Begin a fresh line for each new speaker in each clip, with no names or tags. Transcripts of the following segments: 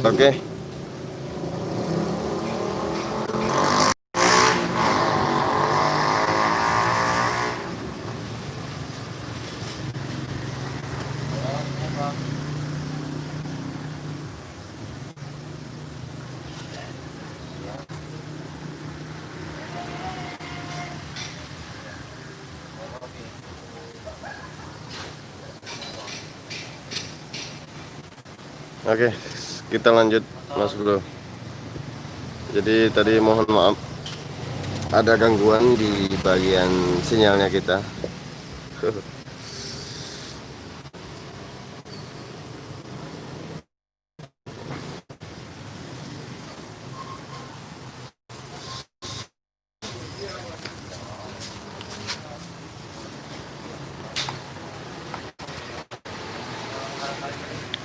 Oke. Oke, kita lanjut Mas Bro. Jadi tadi mohon maaf ada gangguan di bagian sinyalnya kita.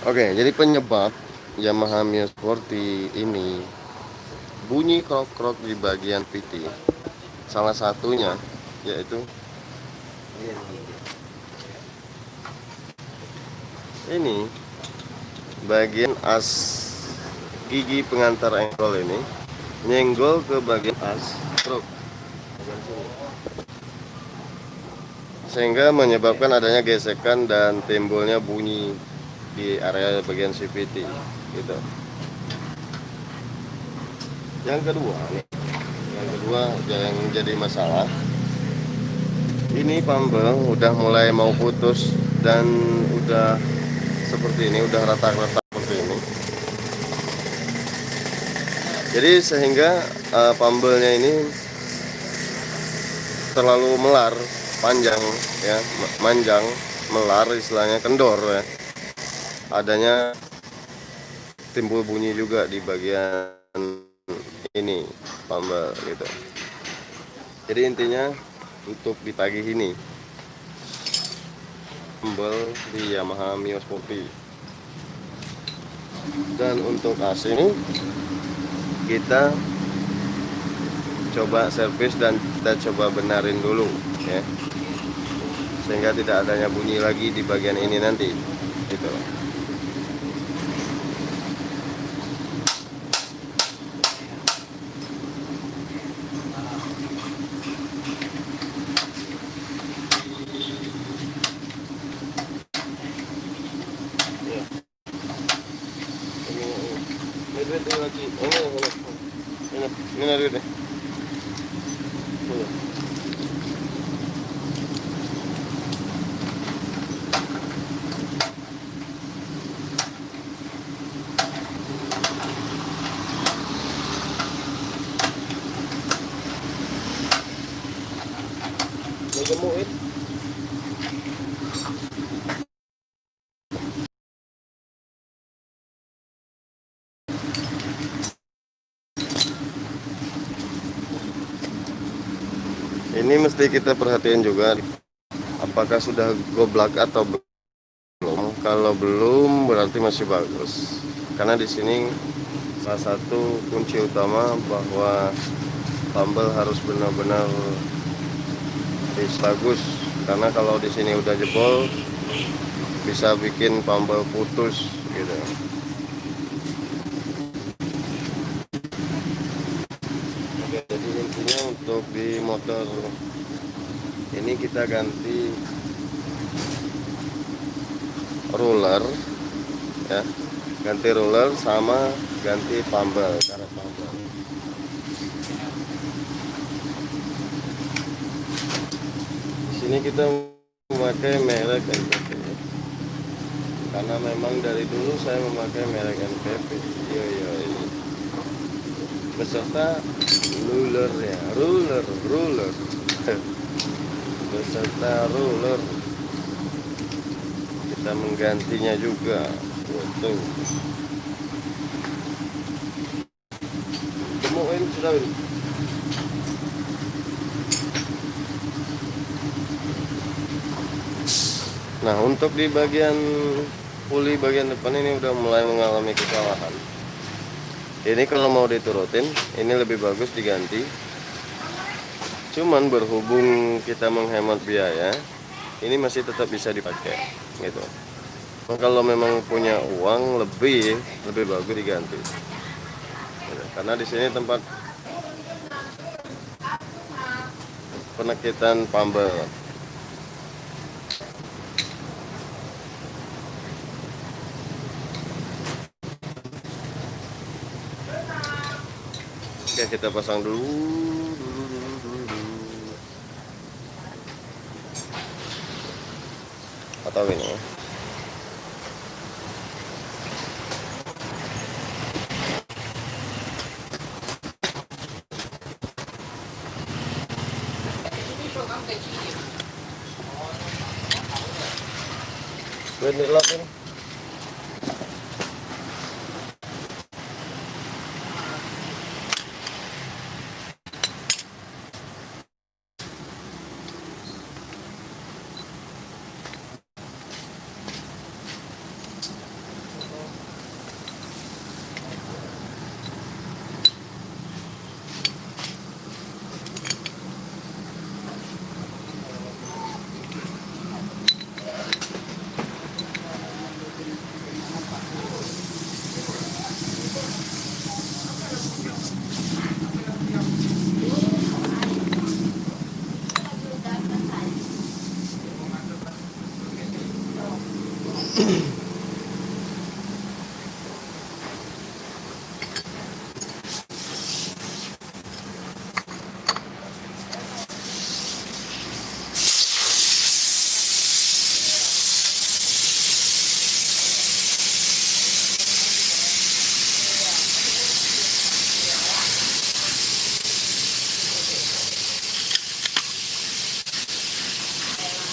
Oke, jadi penyebab Yamaha Mio Sporty ini bunyi krok-krok di bagian PT, salah satunya yaitu ini bagian as gigi pengantar engkol ini nyenggol ke bagian as truk, sehingga menyebabkan adanya gesekan dan timbulnya bunyi di area bagian CVT gitu. Yang kedua yang jadi masalah, ini pambel udah mulai mau putus dan udah seperti ini, udah retak-retak seperti ini. Jadi sehingga pambelnya ini terlalu melar, panjang ya, manjang, melar istilahnya, kendor ya. Adanya timbul bunyi juga di bagian ini pambel gitu. Jadi intinya untuk ditagih ini pambel di Yamaha Mio Sporty. Dan untuk AC ini kita coba servis dan kita coba benarin dulu ya, sehingga tidak adanya bunyi lagi di bagian ini nanti gitu. Ini duit deh. Gemuin. Ini mesti kita perhatikan juga apakah sudah goblak atau belum. Kalau belum berarti masih bagus. Karena di sini salah satu kunci utama bahwa pambel harus benar-benar bagus. Karena kalau di sini udah jebol bisa bikin pambel putus gitu. Oke, jadi intinya untuk di motor ini kita ganti roller ya, ganti roller sama ganti pambel, karet pambel. Di sini kita memakai merek NPP karena memang dari dulu saya memakai merek NPP beserta ruler ya, ruler beserta ruler kita menggantinya juga tuh. Temuin sudah ini. Nah, untuk di bagian puli bagian depan ini udah mulai mengalami kesalahan. Ini kalau mau diturutin ini lebih bagus diganti, cuman berhubung kita menghemat biaya, ini masih tetap bisa dipakai gitu. Kalau memang punya uang lebih bagus diganti. Karena di sini tempat penakitan pambel. Oke, kita pasang dulu. Atau ini. Ini lapin.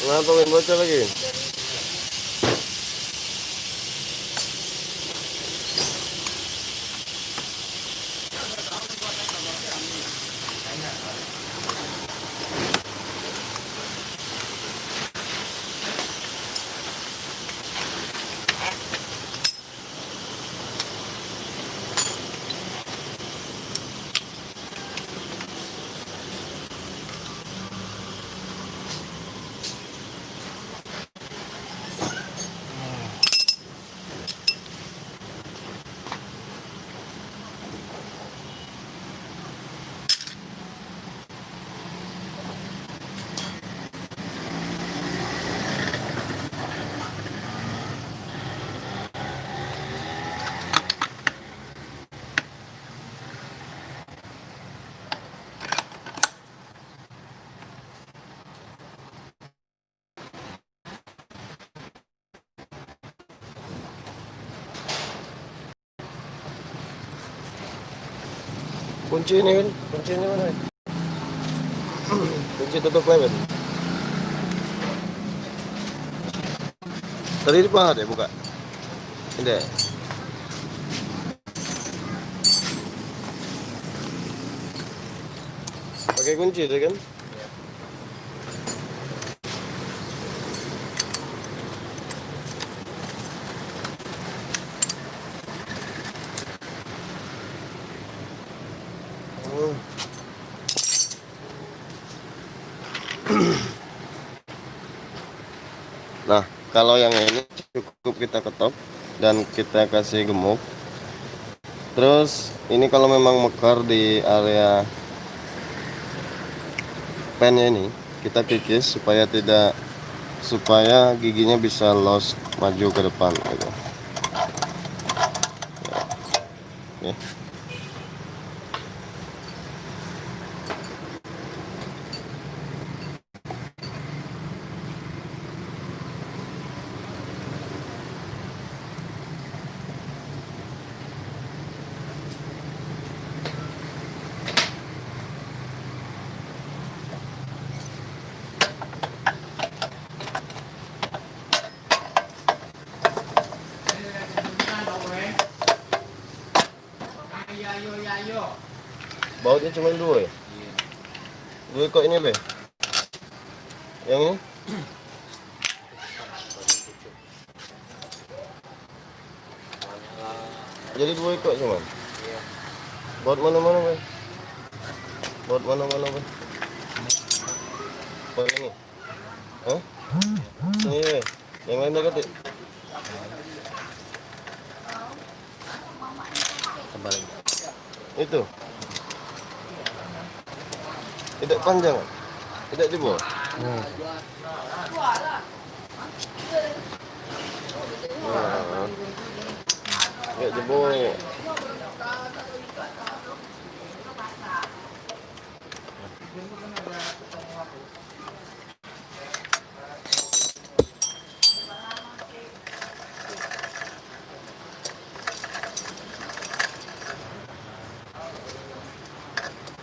Kenapa main bocor lagi? Kunci ini kan? Kuncinya mana? Kunci tutup lebar. Tadi di pahat ya buka? Tidak. Pakai kunci itu kan? Nah, kalau yang ini cukup kita ketok dan kita kasih gemuk. Terus ini kalau memang mekar di area pennya ini, kita kikis supaya giginya bisa los maju ke depan gitu. Oke. Bautnya cuma dua ya? Dua kok ini be? Yang ini? Jadi dua ekor cuma? Baut mana-mana be? Baut mana-mana be? Baut ini? Hah? Sini be? Yang lain dah ganti?
paling.
Itu. Tidak panjang. Tidak jebol. Nah, tidak jebol.